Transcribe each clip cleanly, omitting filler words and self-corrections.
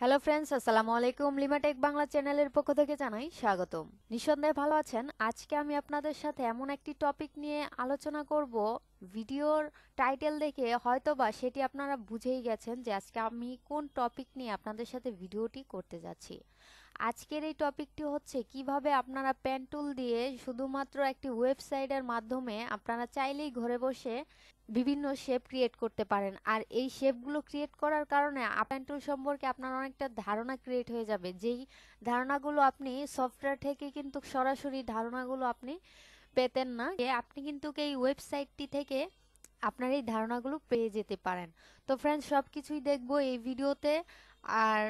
Hello friends, আসসালামু আলাইকুম। লিমাটেক বাংলা চ্যানেলের পক্ষ থেকে জানাই স্বাগতম। নিঃসন্দেহে ভালো আছেন। আজকে আমি আপনাদের সাথে এমন একটি টপিক নিয়ে আলোচনা করব, ভিডিওর টাইটেল দেখে হয়তোবা সেটি আপনারা বুঝেই গেছেন যে আজকে আমি কোন টপিক নিয়ে আপনাদের সাথে ভিডিওটি করতে যাচ্ছি। আজকের এই টপিকটি হচ্ছে কিভাবে আপনারা পেন টুল দিয়ে শুধুমাত্র একটি ওয়েবসাইটের মাধ্যমে আপনারা চাইলেই ঘরে বসে বিভিন্ন শেপ ক্রিয়েট করতে পারেন। আর এই শেপগুলো ক্রিয়েট করার কারণে পেন টুল সম্পর্কে আপনার অনেকটা ধারণা ক্রিয়েট হয়ে যাবে, যেই ধারণাগুলো আপনি সফটওয়্যার থেকে কিন্তু সরাসরি ধারণাগুলো আপনি পেতেন না। আপনি কিন্তু এই ওয়েবসাইটটি থেকে আপনার এই ধারণাগুলো পেয়ে যেতে পারেন। তো ফ্রেন্ডস, সব কিছুই দেখবো এই ভিডিওতে। আর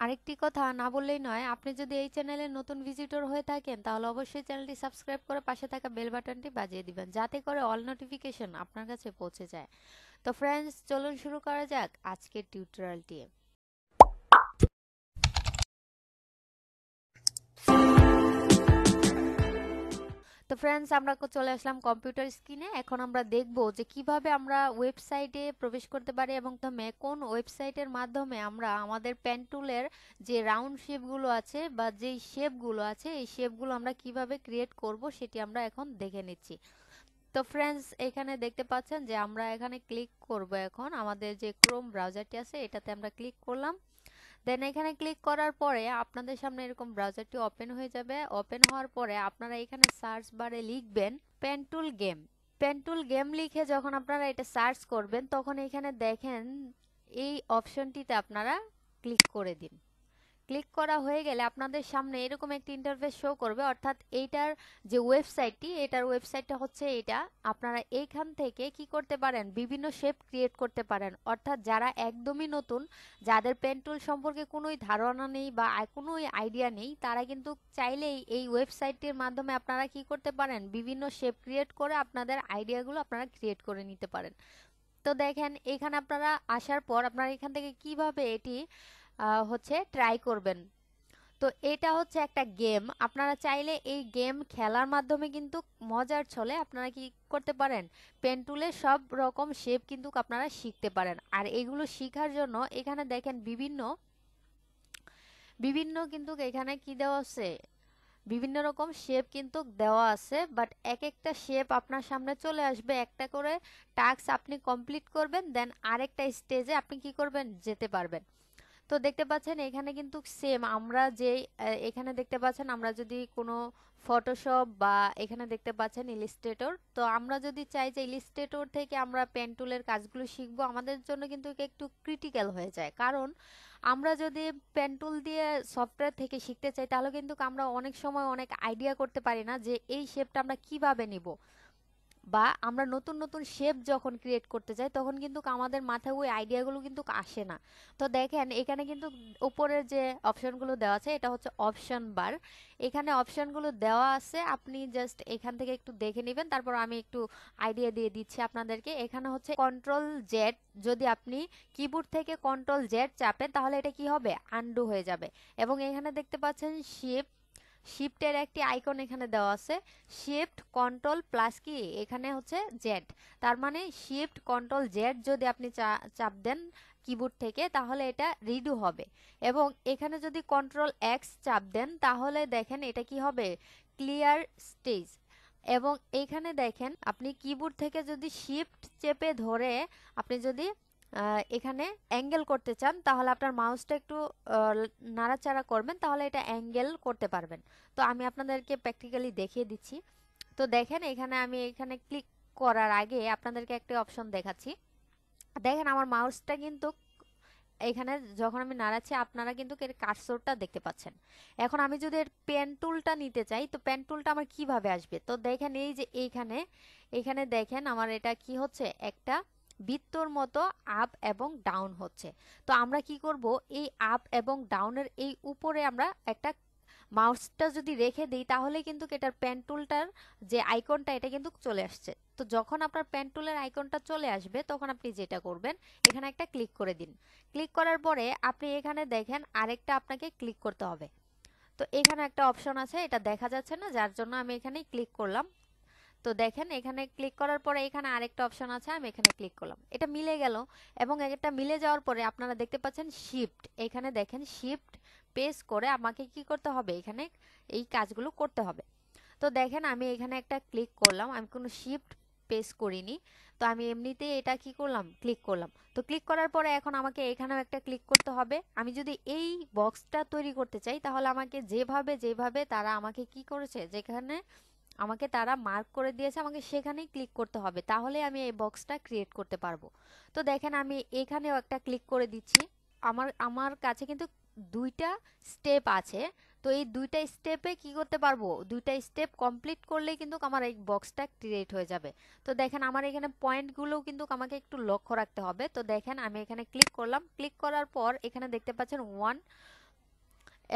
আরেকটি কথা না বললেই নয়, আপনি যদি এই চ্যানেলে নতুন ভিজিটর হয়ে থাকেন তাহলে অবশ্যই চ্যানেলটি সাবস্ক্রাইব করে পাশে থাকা বেল বাটনটি বাজিয়ে দিবেন, যাতে করে অল নোটিফিকেশন আপনার কাছে পৌঁছে যায়। তো ফ্রেন্ডস, চলুন শুরু করা যাক আজকের টিউটোরিয়ালটি। তো ফ্রেন্ডস, আমরা চলে আসলাম কম্পিউটার স্ক্রিনে। এখন আমরা দেখব যে কিভাবে আমরা ওয়েবসাইটে প্রবেশ করতে পারি এবং কোন ওয়েবসাইটের মাধ্যমে আমরা আমাদের পেন টুলের যে রাউন্ড শেপগুলো আছে বা যেই শেপগুলো আছে এই শেপগুলো আমরা কিভাবে ক্রিয়েট করব সেটি আমরা এখন দেখে নিচ্ছি। তো ফ্রেন্ডস, এখানে দেখতে পাচ্ছেন যে আমরা এখানে ক্লিক করব। এখন আমাদের যে ক্রোম ব্রাউজারটি আছে এটাতে আমরা ক্লিক করলাম। দেন এখানে ক্লিক করার পরে আপনাদের সামনে এরকম ব্রাউজারটি ওপেন হয়ে যাবে। ওপেন হওয়ার পরে আপনারা এখানে সার্চ বারে লিখবেন pen tool game. Pen tool game লিখে যখন আপনারা এটা সার্চ করবেন তখন এখানে দেখেন এই অপশনটিতে আপনারা ক্লিক করে দিন। ক্লিক করা হয়ে গেলে আপনাদের সামনে এরকম একটি ইন্টারফেস শো করবে, অর্থাৎ এইটার যে ওয়েবসাইটটি, এটার ওয়েবসাইটটা হচ্ছে এটা। আপনারা এইখান থেকে কি করতে পারেন, বিভিন্ন শেপ ক্রিয়েট করতে পারেন। অর্থাৎ যারা একদমই নতুন, যাদের পেন টুল সম্পর্কে কোনোই ধারণা নেই বা কোনোই আইডিয়া নেই, তারা কিন্তু চাইলেই এই ওয়েবসাইটটির মাধ্যমে আপনারা কি করতে পারেন, বিভিন্ন শেপ ক্রিয়েট করে আপনাদের আইডিয়াগুলো আপনারা ক্রিয়েট করে নিতে পারেন। তো দেখেন এখানে আপনারা আসার পর আপনারা এখান থেকে কিভাবে এটি হচ্ছে ট্রাই করবেন। তো এটা হচ্ছে একটা গেম। আপনারা চাইলে এই গেম খেলার মাধ্যমে কিন্তু মজার ছলে আপনারা কি করতে পারেন, পেন টুলের সব রকম শেপ কিন্তু আপনারা শিখতে পারেন। আর এগুলো শেখার জন্য এখানে দেখেন বিভিন্ন বিভিন্ন কিন্তু এখানে কি দেওয়া আছে, বিভিন্ন রকম শেপ কিন্তু দেওয়া আছে। বাট এক একটা শেপ আপনার সামনে চলে আসবে, একটা করে টাস্ক আপনি কমপ্লিট করবেন, দেন আরেকটা স্টেজে আপনি কি করবেন, যেতে পারবেন। তো দেখতে পাচ্ছেন এখানে কিন্তু সেম আমরা যে এখানে দেখতে পাচ্ছেন, আমরা যদি কোনো ফটোশপ বা এখানে দেখতে পাচ্ছেন ইলিস্ট্রেটর, তো আমরা যদি চাই যে ইলিস্ট্রেটর থেকে আমরা পেন টুলের কাজগুলো শিখবো, আমাদের জন্য কিন্তু একটু ক্রিটিক্যাল হয়ে যায়। কারণ আমরা যদি পেন টুল দিয়ে সফটওয়্যার থেকে শিখতে চাই তাহলে কিন্তু আমরা অনেক সময় অনেক আইডিয়া করতে পারি না যে এই শেপটা আমরা কিভাবে নিব, বা আমরা নতুন নতুন শেপ যখন ক্রিয়েট করতে যাই তখন কিন্তু আমাদের মাথায় ওই আইডিয়াগুলো কিন্তু আসে না। তো দেখেন এখানে কিন্তু উপরের যে অপশনগুলো দেওয়া আছে এটা হচ্ছে অপশন বার। এখানে অপশনগুলো দেওয়া আছে, আপনি জাস্ট এখান থেকে একটু দেখে নেবেন, তারপর আমি একটু আইডিয়া দিয়ে দিচ্ছি আপনাদেরকে। এখানে হচ্ছে কন্ট্রোল জেড, যদি আপনি কিবোর্ড থেকে কন্ট্রোল জেড চাপেন তাহলে এটা কি হবে, আনডু হয়ে যাবে। এবং এখানে দেখতে পাচ্ছেন শিফটের একটি আইকন এখানে দেওয়া আছে, শিফট কন্ট্রোল প্লাস কি এখানে হচ্ছে জেড। তার মানে শিফট কন্ট্রোল জেড যদি আপনি চাপ দেন কিবোর্ড থেকে তাহলে এটা রিডু হবে। এবং এখানে যদি কন্ট্রোল এক্স চাপ দেন তাহলে দেখেন এটা কি হবে, ক্লিয়ার স্টেজ। এবং এখানে দেখেন আপনি কিবোর্ড থেকে যদি শিফট চেপে ধরে আপনি যদি এখানে অ্যাঙ্গেল করতে চান তাহলে আপনার মাউসটা একটু নাড়াচাড়া করবেন, তাহলে এটা অ্যাঙ্গেল করতে পারবেন। তো আমি আপনাদেরকে প্র্যাকটিক্যালি দেখিয়ে দিচ্ছি। তো দেখেন এখানে আমি এখানে ক্লিক করার আগে আপনাদেরকে একটা অপশন দেখাচ্ছি। দেখেন আমার মাউসটা কিন্তু এখানে যখন আমি নাড়াচ্ছি আপনারা কিন্তু এর কার্সরটা দেখতে পাচ্ছেন। এখন আমি যদি এর পেন টুলটা নিতে চাই তো পেন টুলটা আমার কিভাবে আসবে, তো দেখেন এই যে এখানে দেখেন আমার এটা কি হচ্ছে, একটা বৃত্তর মতো আপ এবং ডাউন হচ্ছে। তো আমরা কি করব, এই আপ এবং ডাউনের এই উপরে আমরা একটা মাউসটা যদি রেখে দিই তাহলে কিন্তু এটার পেন টুলটার যে আইকনটা এটা কিন্তু চলে আসছে। তো যখন আপনার পেন টুলের আইকনটা চলে আসবে তখন আপনি যেটা করবেন, এখানে একটা ক্লিক করে দিন। ক্লিক করার পরে আপনি এখানে দেখেন আরেকটা আপনাকে ক্লিক করতে হবে। তো এখানে একটা অপশন আছে, এটা দেখা যাচ্ছে না, যার জন্য আমি এখানে ক্লিক করলাম। তো দেখেন এখানে ক্লিক করার পরে এখানে আরেকটা অপশন আছে, আমি এখানে ক্লিক করলাম, এটা মিলে গেল। এবং এটা মিলে যাওয়ার পরে আপনারা দেখতে পাচ্ছেন শিফট, এখানে দেখেন শিফট প্রেস করে আমাকে কি করতে হবে, এখানে এই কাজগুলো করতে হবে। তো দেখেন আমি এখানে একটা ক্লিক করলাম, আমি কোনো শিফট প্রেস করিনি, তো আমি এমনিতেই এটা কি করলাম, ক্লিক করলাম। তো ক্লিক করার পরে এখন আমাকে এখানেও একটা ক্লিক করতে হবে। আমি যদি এই বক্সটা তৈরি করতে চাই তাহলে আমাকে যেভাবে যেভাবে তারা আমাকে কি করেছে, যেখানে আমাকে তারা মার্ক করে দিয়েছে, আমাকে সেখানেই ক্লিক করতে হবে, তাহলে আমি এই বক্সটা ক্রিয়েট করতে পারবো। তো দেখেন আমি এখানেও একটা ক্লিক করে দিচ্ছি। আমার আমার কাছে কিন্তু দুইটা স্টেপ আছে, তো এই দুইটা স্টেপে কি করতে পারবো, দুইটা স্টেপ কমপ্লিট করলেই কিন্তু আমার এই বক্সটা ক্রিয়েট হয়ে যাবে। তো দেখেন আমার এখানে পয়েন্টগুলো কিন্তু আমাকে একটু লক্ষ্য রাখতে হবে। তো দেখেন আমি এখানে ক্লিক করলাম, ক্লিক করার পর এখানে দেখতে পাচ্ছেন 1,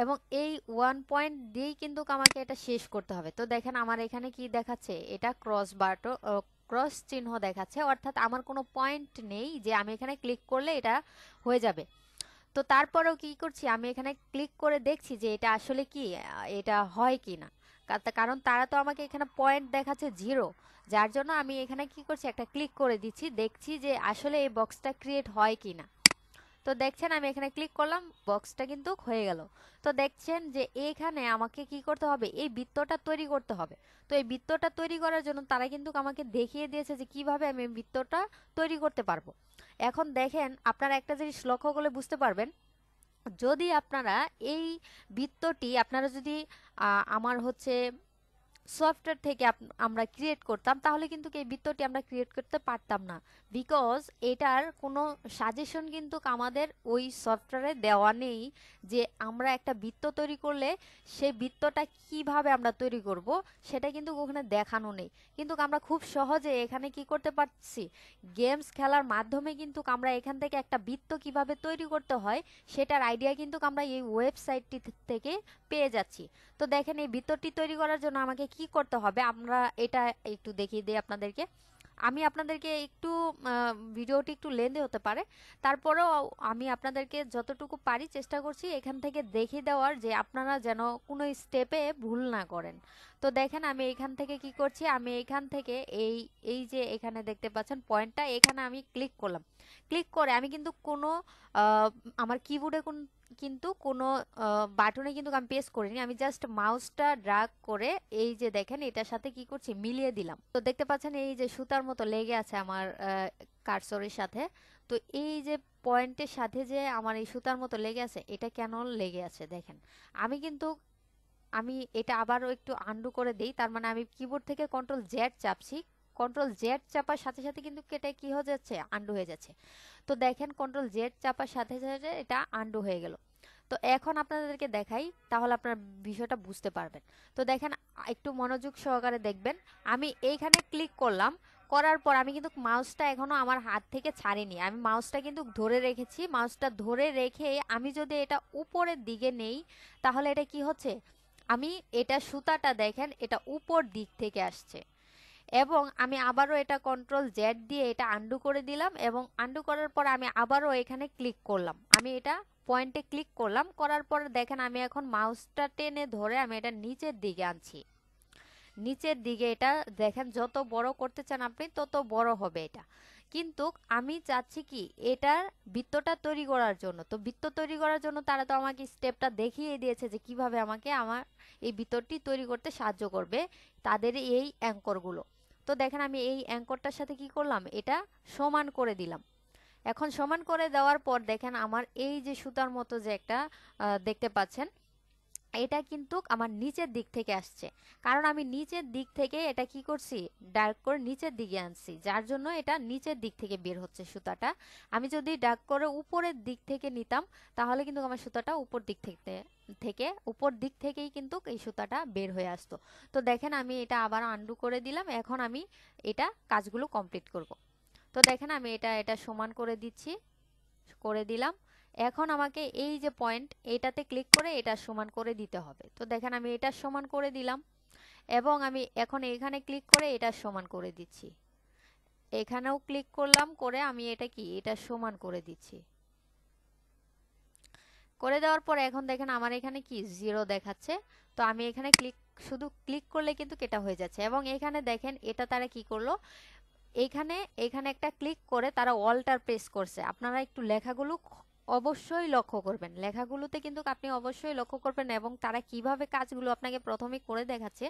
এবং এই 1 পয়েন্ট দিয়েই কিন্তু আমাকে এটা শেষ করতে হবে। তো দেখেন আমার এখানে কি দেখাচ্ছে, এটা ক্রস চিহ্ন দেখাচ্ছে, অর্থাৎ আমার কোনো পয়েন্ট নেই যে আমি এখানে ক্লিক করলে এটা হয়ে যাবে। তো তারপরেও কি করছি, আমি এখানে ক্লিক করে দেখছি যে এটা আসলে কি এটা হয় কি না, কারণ তারা তো আমাকে এখানে পয়েন্ট দেখাচ্ছে 0, যার জন্য আমি এখানে কি করছি, একটা ক্লিক করে দিচ্ছি, দেখছি যে আসলে এই বক্সটা ক্রিয়েট হয় কি না। তো দেখছেন আমি এখানে ক্লিক করলাম, বক্সটা কিন্তু হয়ে গেল। তো দেখছেন যে এখানে আমাকে কি করতে হবে, এই বৃত্তটা তৈরি করতে হবে। তো এই বৃত্তটা তৈরি করার জন্য তারা কিন্তু আমাকে দেখিয়ে দিয়েছে যে কিভাবে আমি এই বৃত্তটা তৈরি করতে পারবো। এখন দেখেন আপনারা একটা জিনিস লক্ষ্য করলে বুঝতে পারবেন, যদি আপনারা এই বৃত্তটি আপনারা যদি আমার হচ্ছে সফটওয়্যার থেকে আমরা ক্রিয়েট করতাম, তাহলে কিন্তু এই বৃত্তটি আমরা ক্রিয়েট করতে পারতাম না, বিকজ এটার কোনো সাজেশন কিন্তু আমাদের ওই সফটওয়্যারে দেওয়া নেই যে আমরা একটা বৃত্ত তৈরি করলে সেই বৃত্তটা কিভাবে আমরা তৈরি করব, সেটা কিন্তু ওখানে দেখানো নেই। কিন্তু আমরা খুব সহজে এখানে কি করতে পারছি, গেমস খেলার মাধ্যমে কিন্তু আমরা এখান থেকে একটা বৃত্ত কিভাবে তৈরি করতে হয় সেটার আইডিয়া কিন্তু আমরা এই ওয়েবসাইটটি থেকে পেয়ে যাচ্ছি। তো দেখেন এই বৃত্তটি তৈরি করার জন্য আমাকে কি করতে হবে, আমরা এটা একটু দেখিয়ে দিই আপনাদেরকে। আমি আপনাদেরকে একটু ভিডিওটি একটু লেন্দি হতে পারে, তারপরেও আমি আপনাদেরকে যতটুকু পারি চেষ্টা করছি এখান থেকে দেখিয়ে দেওয়ার, যে আপনারা যেন কোনো স্টেপে ভুল না করেন। তো দেখেন আমি এখান থেকে কি করছি, আমি এখান থেকে এই এই যে এখানে দেখতে পাচ্ছেন পয়েন্টটা, এখানে আমি ক্লিক করলাম। ক্লিক করে আমি কিন্তু কোনো আমার কিবোর্ডে কিন্তু কোনো বাটনে কিন্তু আমি প্রেস করিনি, আমি জাস্ট মাউসটা ড্র্যাগ করে এই যে দেখেন এটার সাথে কি করছি, মিলিয়ে দিলাম। তো দেখতে পাচ্ছেন এই যে সুতার মতো লেগে আছে আমার কার্সরের সাথে। তো এই যে পয়েন্টের সাথে যে আমার এই সুতার মতো লেগে আছে, এটা কেন লেগে আছে দেখেন, আমি কিন্তু আমি এটা আবারও একটু আন্ডু করে দেই, তার মানে আমি কিবোর্ড থেকে কন্ট্রোল জেড চাপছি, কন্ট্রোল জেড চাপার সাথে সাথে কিন্তু এটা কি হয়ে যাচ্ছে, আন্ডু হয়ে যাচ্ছে। তো দেখেন কন্ট্রোল জেড চাপার সাথে সাথে এটা আন্ডু হয়ে গেল। তো এখন আপনাদেরকে দেখাই, তাহলে আপনারা বিষয়টা বুঝতে পারবেন। তো দেখেন একটু মনোযোগ সহকারে দেখবেন, আমি এইখানে ক্লিক করলাম, করার পর আমি কিন্তু মাউসটা এখনো আমার হাত থেকে ছাড়িনি, আমি মাউসটা কিন্তু ধরে রেখেছি। মাউসটা ধরে রেখে আমি যদি এটা উপরের দিকে নেই, তাহলে এটা কি হচ্ছে, আমি এটা সুতাটা দেখেন এটা উপর দিক থেকে আসছে। এবং আমি আবারও এটা কন্ট্রোল জেড দিয়ে এটা আন্ডু করে দিলাম, এবং আন্ডু করার পর আমি আবারও এখানে ক্লিক করলাম, আমি এটা পয়েন্টে ক্লিক করলাম, করার পর দেখেন আমি এখন মাউসটা টেনে ধরে আমি এটা নিচের দিকে আনছি। নিচের দিকে এটা দেখেন যত বড় করতে চান আপনি তত বড় হবে এটা, কিন্তু আমি চাচ্ছি কি এটার বৃত্তটা তৈরি করার জন্য। তো বৃত্ত তৈরি করার জন্য তারা তো আমাকে স্টেপটা দেখিয়ে দিয়েছে যে কিভাবে আমাকে আমার এই বৃত্তটি তৈরি করতে সাহায্য করবে, তাদের এই অ্যাঙ্করগুলো। তো দেখেন আমি এই অ্যাঙ্করটার সাথে কি করলাম, এটা সমান করে দিলাম। এখন সমান করে দেওয়ার পর দেখেন আমার এই যে সুতার মতো যে একটা দেখতে পাচ্ছেন, এটা কিন্তু আমার নিচের দিক থেকে আসছে, কারণ আমি নিচের দিক থেকে এটা কি করছি, ডার্ক করে নিচের দিকে আনছি, যার জন্য এটা নিচের দিক থেকে বের হচ্ছে সুতাটা। আমি যদি ডার্ক করে উপরের দিক থেকে নিতাম, তাহলে কিন্তু আমার সুতাটা উপর দিক থেকে উপর দিক থেকেই কিন্তু এই সুতাটা বের হয়ে আসতো। তো দেখেন আমি এটা আবার আন্ডু করে দিলাম, এখন আমি এটা কাজগুলো কমপ্লিট করব। তো দেখেন আমি এটা সমান করে দিচ্ছি, করে দিলাম। এখন আমাকে এই যে পয়েন্ট এটাতে ক্লিক করে এটা সমান করে দিতে হবে। তো দেখেন আমি এটা সমান করে দিলাম, এবং আমি এখন এখানে ক্লিক করে এটা সমান করে দিচ্ছি, এখানেও ক্লিক করলাম, করে আমি এটা সমান করে দিচ্ছি। করে দেওয়ার পর এখন দেখেন আমার এখানে কি 0 দেখাচ্ছে। তো আমি এখানে ক্লিক শুধু ক্লিক করলে কিন্তু এটা হয়ে যাচ্ছে। এবং এখানে দেখেন এটা তারা কি করলো, এখানে এখানে একটা ক্লিক করে তারা অল্টার প্রেস করছে। আপনারা একটু লেখাগুলো অবশ্যই লক্ষ্য করবেন, লেখাগুলোতে কিন্তু আপনি অবশ্যই লক্ষ্য করবেন, এবং তারা কিভাবে কাজগুলো আপনাকে প্রথমে করে দেখাচ্ছে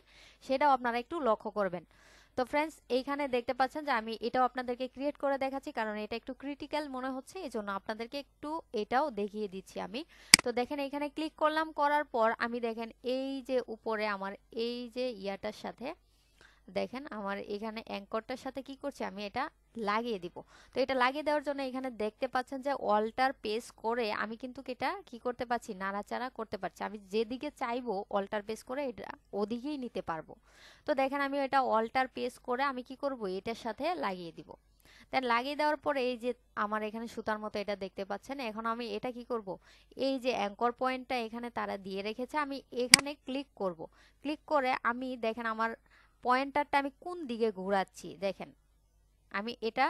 সেটাও আপনারা একটু লক্ষ্য করবেন। তো ফ্রেন্ডস, এইখানে দেখতে পাচ্ছেন যে আমি এটাও আপনাদেরকে ক্রিয়েট করে দেখাচ্ছি, কারণ এটা একটু ক্রিটিক্যাল মনে হচ্ছে, এই জন্য আপনাদেরকে একটু এটাও দেখিয়ে দিচ্ছি আমি। তো দেখেন এখানে ক্লিক করলাম, করার পর আমি দেখেন এই যে উপরে আমার এই যে ইয়াটার সাথে দেখেন আমার এখানে অ্যাঙ্করটার সাথে কি করছি, আমি এটা লাগিয়ে দিব। তো এটা লাগিয়ে দেওয়ার জন্য এখানে দেখতে পাচ্ছেন যে অল্টার পেস করে আমি কিন্তু এটা কি করতে পারছি, নাড়াচাড়া করতে পারছি। আমি যেদিকে চাইবো অল্টার পেস করে এটা ওদিকেই নিতে পারবো। তো দেখেন আমি এটা অল্টার পেস করে আমি কি করব, এটার সাথে লাগিয়ে দিব। দেন লাগিয়ে দেওয়ার পরে এই যে আমার এখানে সুতার মতো এটা দেখতে পাচ্ছেন। এখন আমি এটা কি করব, এই যে অ্যাঙ্কর পয়েন্টটা এখানে তারা দিয়ে রেখেছে, আমি এখানে ক্লিক করব। ক্লিক করে আমি দেখেন আমার পয়েন্টারটা আমি কোন দিকে ঘোরাচ্ছি, দেখেন আমি এটা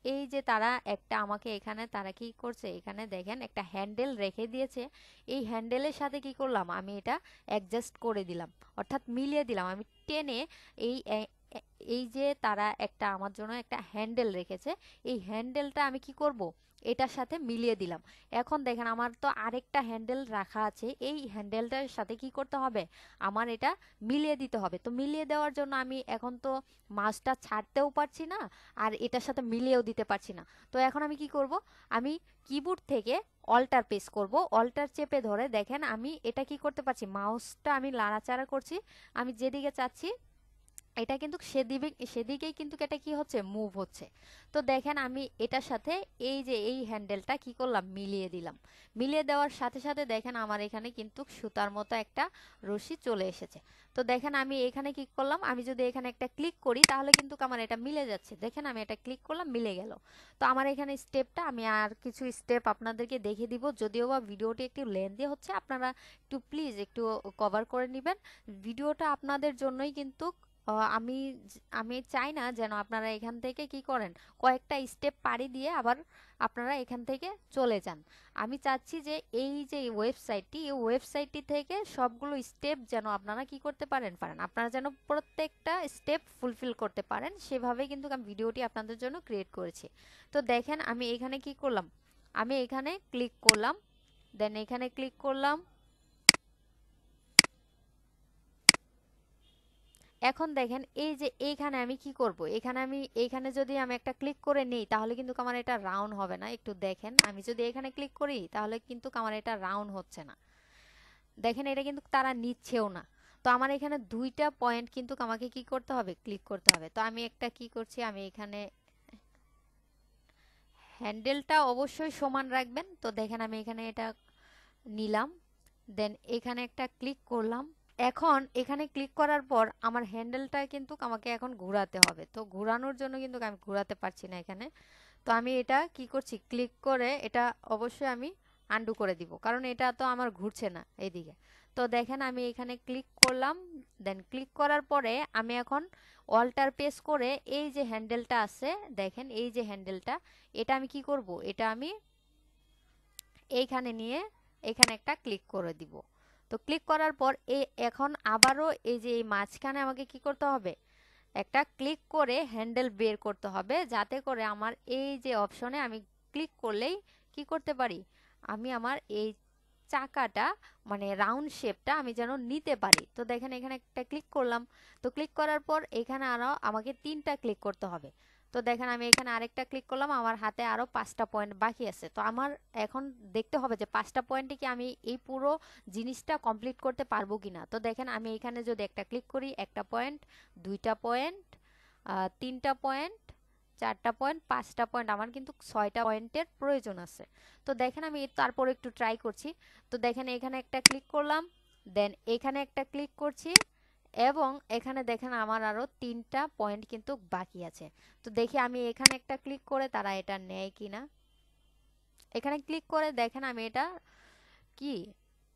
এই যে তারা একটা আমাকে এখানে তারা কি করছে, এখানে দেখেন একটা হ্যান্ডেল রেখে দিয়েছে। এই হ্যান্ডেলের সাথে কি করলাম, আমি এটা অ্যাডজাস্ট করে দিলাম, অর্থাৎ মিলিয়ে দিলাম। আমি টেনে এই এই যে তারা একটা আমার জন্য একটা হ্যান্ডেল রেখেছে, এই হ্যান্ডেলটা আমি কি করব, এটার সাথে মিলিয়ে দিলাম। এখন দেখেন আমার তো আরেকটা হ্যান্ডেল রাখা আছে, এই হ্যান্ডেলটার সাথে কি করতে হবে, আমার এটা মিলিয়ে দিতে হবে। তো মিলিয়ে দেওয়ার জন্য আমি এখন তো মাছটা ছাড়তেও পারছি না, আর এটার সাথে মিলিয়েও দিতে পারছি না। তো এখন আমি কি করব, আমি কিবোর্ড থেকে অল্টার প্রেস করব, অল্টার চেপে ধরে দেখেন আমি এটা কি করতে পারছি, মাউসটা আমি নাড়াচাড়া করছি, আমি যেদিকে চাচ্ছি এটা কিন্তু সেদিকেই কিন্তু এটা কি হচ্ছে, মুভ হচ্ছে। তো দেখেন আমি এটার সাথে এই যে এই হ্যান্ডেলটা কি করলাম, মিলিয়ে দিলাম। মিলিয়ে দেওয়ার সাথে সাথে দেখেন আমার এখানে কিন্তু সুতার মতো একটা রশি চলে এসেছে। তো দেখেন আমি এখানে কি করলাম, আমি যদি এখানে একটা ক্লিক করি তাহলে কিন্তু আমার এটা মিলে যাচ্ছে। দেখেন আমি এটা ক্লিক করলাম, মিলে গেল। তো আমার এখানে স্টেপটা আমি আর কিছু স্টেপ আপনাদেরকে দেখে দিব, যদিও বা ভিডিওটি একটু লেন্দি হচ্ছে, আপনারা একটু প্লিজ একটু কভার করে নেবেন। ভিডিওটা আপনাদের জন্যই কিন্তু আমি আমি চাই না যেন আপনারা এখান থেকে কি করেন, কয়েকটা স্টেপ পাড়ি দিয়ে আবার আপনারা এখান থেকে চলে যান। আমি চাচ্ছি যে এই যে ওয়েবসাইটটি, এই ওয়েবসাইটটি থেকে সবগুলো স্টেপ যেন আপনারা কি করতে পারেন, আপনারা যেন প্রত্যেকটা স্টেপ ফুলফিল করতে পারেন, সেভাবে কিন্তু আমি ভিডিওটি আপনাদের জন্য ক্রিয়েট করেছি। তো দেখেন আমি এখানে কি করলাম, আমি এখানে ক্লিক করলাম, দেন এখানে ক্লিক করলাম। এখন দেখেন এই যে এইখানে আমি কি করব, এখানে যদি আমি একটা ক্লিক করে নিই তাহলে কিন্তু আমার এটা রাউন্ড হবে না। একটু দেখেন আমি যদি এখানে ক্লিক করি তাহলে কিন্তু আমার এটা রাউন্ড হচ্ছে না। দেখেন এটা কিন্তু তারা নিচ্ছেও না। তো আমার এখানে দুইটা পয়েন্ট কিন্তু আমাকে কি করতে হবে, ক্লিক করতে হবে। তো আমি একটা কি করছি, আমি এখানে হ্যান্ডেলটা অবশ্যই সমান রাখবেন। তো দেখেন আমি এখানে এটা নিলাম, দেন এখানে একটা ক্লিক করলাম। এখন এখানে ক্লিক করার পর আমার হ্যান্ডেলটা কিন্তু আমাকে এখন ঘোরাতে হবে। তো ঘোরানোর জন্য কিন্তু আমি ঘোরাতে পারছি না এখানে। তো আমি এটা কি করছি, ক্লিক করে এটা অবশ্যই আমি আন্ডু করে দিব, কারণ এটা তো আমার ঘুরছে না এইদিকে। তো দেখেন আমি এখানে ক্লিক করলাম, দেন ক্লিক করার পরে আমি এখন অল্টার প্রেস করে এই যে হ্যান্ডেলটা আছে, দেখেন এই যে হ্যান্ডেলটা, এটা আমি কি করব, এটা আমি এইখানে নিয়ে এখানে একটা ক্লিক করে দিব। তো ক্লিক করার পর এখন আবারও এই যে এই মাঝখানে আমাকে কি করতে হবে, একটা ক্লিক করে হ্যান্ডেল বের করতে হবে, যাতে করে আমার এই যে অপশনে আমি ক্লিক করলেই কি করতে পারি, আমি আমার এই চাকাটা মানে রাউন্ড শেপটা আমি যেন নিতে পারি। তো দেখেন এখানে একটা ক্লিক করলাম। তো ক্লিক করার পর এখানে আরো আমাকে 3টা ক্লিক করতে হবে। তো দেখেন আমি এখানে আরেকটা ক্লিক করলাম, আমার হাতে আরো 5টা পয়েন্ট বাকি আছে। তো আমার এখন দেখতে হবে যে 5টা পয়েন্টে কি আমি এই পুরো জিনিসটা কমপ্লিট করতে পারবো কিনা। তো দেখেন আমি এখানে যদি একটা ক্লিক করি, একটা পয়েন্ট, 2টা পয়েন্ট, 3টা পয়েন্ট, 4টা পয়েন্ট, 5টা পয়েন্ট, আমার কিন্তু 6টা পয়েন্টের প্রয়োজন আছে। তো দেখেন আমি তারপর একটু ট্রাই করছি। তো দেখেন এখানে একটা ক্লিক করলাম, দেন এখানে একটা ক্লিক করছি, এবং এখানে দেখেন আমার আরো 3টা পয়েন্ট কিন্তু বাকি আছে। তো দেখি আমি এখানে একটা ক্লিক করে তারা এটা নেয় কিনা। এখানে ক্লিক করে দেখেন আমি এটা কি,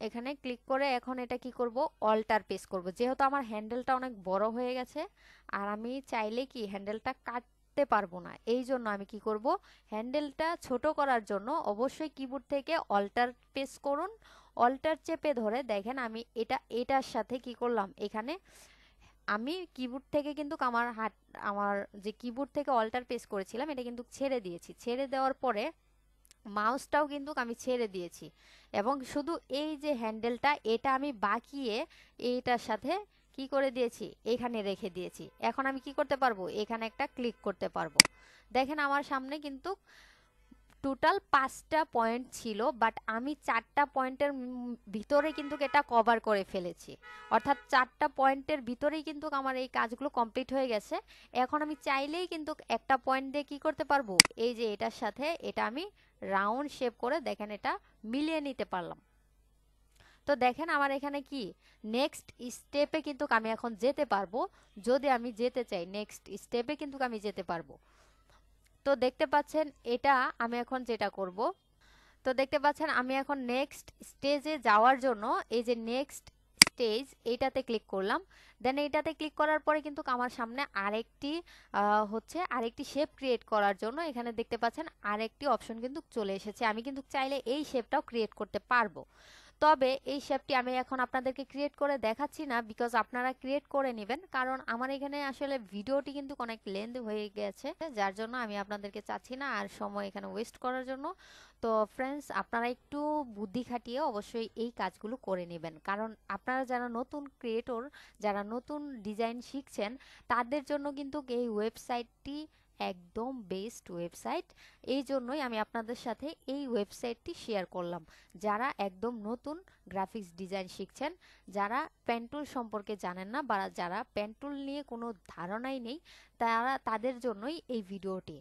এখানে ক্লিক করে এখন এটা কি করব, অল্টার প্রেস করব। যেহেতু আমার হ্যান্ডেলটা অনেক বড় হয়ে গেছে আর আমি চাইলে কি হ্যান্ডেলটা কাটতে পারবো না, এই জন্য আমি কি করব, হ্যান্ডেলটা ছোট করার জন্য অবশ্যই কিবোর্ড থেকে অল্টার প্রেস করুন, অল্টার চেপে ধরে দেখেন আমি এটার সাথে কি করলাম, এখানে আমি কিবোর্ড থেকে কিন্তু আমার যে কিবোর্ড থেকে অল্টার প্রেস করেছিলাম এটা কিন্তু ছেড়ে দিয়েছি। ছেড়ে দেওয়ার পরে মাউসটাও কিন্তু আমি ছেড়ে দিয়েছি এবং শুধু এই যে হ্যান্ডেলটা এটা আমি বাঁকিয়ে এইটার সাথে কি করে দিয়েছি, এখানে রেখে দিয়েছি। এখন আমি কি করতে পারবো, এখানে একটা ক্লিক করতে পারবো। দেখেন আমার সামনে কিন্তু টোটাল 5টা পয়েন্ট ছিল, বাট আমি 4টা পয়েন্টের ভিতরে কিন্তু এটা কভার করে ফেলেছি। অর্থাৎ 4টা পয়েন্টের ভিতরেই কিন্তু আমার এই কাজগুলো কমপ্লিট হয়ে গেছে। এখন আমি চাইলেই কিন্তু একটা পয়েন্ট দিয়ে কি করতে পারবো, এই যে এটার সাথে এটা আমি রাউন্ড শেপ করে দেখেন এটা মিলিয়ে নিতে পারলাম। তো দেখেন আমার এখানে কি নেক্সট স্টেপে কিন্তু আমি এখন যেতে পারবো। যদি আমি যেতে চাই নেক্সট স্টেপে কিন্তু আমি যেতে পারবো। তো দেখতে পাচ্ছেন এটা আমি এখন যেটা করব, তো দেখতে পাচ্ছেন আমি এখন নেক্সট স্টেজে যাওয়ার জন্য এই যে নেক্সট স্টেজ এইটাতে ক্লিক করলাম। দেন এইটাতে ক্লিক করার পরে কিন্তু আমার সামনে আরেকটি শেপ ক্রিয়েট করার জন্য এখানে দেখতে পাচ্ছেন আরেকটি অপশন কিন্তু চলে এসেছে। আমি কিন্তু চাইলে এই শেপটাও ক্রিয়েট করতে পারবো। তবে এই শেপটি আমি এখন আপনাদেরকে ক্রিয়েট করে দেখাচ্ছি না, বিকজ আপনারা ক্রিয়েট করে নেবেন, কারণ আমার এখানে আসলে ভিডিওটি কিন্তু অনেক লেন্থ হয়ে গেছে, যার জন্য আমি আপনাদেরকে চাচ্ছি না আর সময় এখানে ওয়েস্ট করার জন্য। তো ফ্রেন্ডস, আপনারা একটু বুদ্ধি খাটিয়ে অবশ্যই এই কাজগুলো করে নেবেন, কারণ আপনারা যারা নতুন ক্রিয়েটর, যারা নতুন ডিজাইন শিখছেন, তাদের জন্য কিন্তু এই ওয়েবসাইটটি একদম বেস্ট ওয়েবসাইট। এই জন্যই আমি আপনাদের সাথে এই ওয়েবসাইটটি শেয়ার করলাম। যারা একদম নতুন গ্রাফিক্স ডিজাইন শিখছেন, যারা পেন টুল সম্পর্কে জানেন না বা যারা পেন টুল নিয়ে কোনো ধারণাই নেই, তাদের জন্যই এই ভিডিওটি।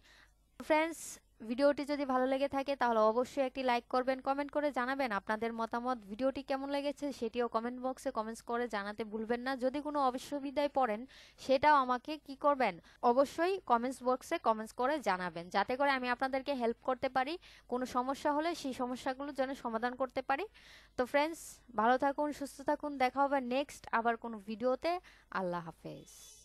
ফ্রেন্ডস, ভিডিওটি যদি ভালো লেগে থাকে তাহলে অবশ্যই একটি লাইক করবেন, কমেন্ট করে জানাবেন আপনাদের মতামত। ভিডিওটি কেমন লেগেছে সেটিও কমেন্ট বক্সে কমেন্টস করে জানাতে ভুলবেন না। যদি কোনো অসুবিধায় পড়েন সেটাও আমাকে কি করবেন, অবশ্যই কমেন্টস বক্সে কমেন্টস করে জানাবেন, যাতে করে আমি আপনাদেরকে হেল্প করতে পারি। কোনো সমস্যা হলে সেই সমস্যাগুলো যেন সমাধান করতে পারি। তো ফ্রেন্ডস, ভালো থাকুন, সুস্থ থাকুন, দেখা হবে নেক্সট আবার কোনো ভিডিওতে। আল্লাহ হাফেজ।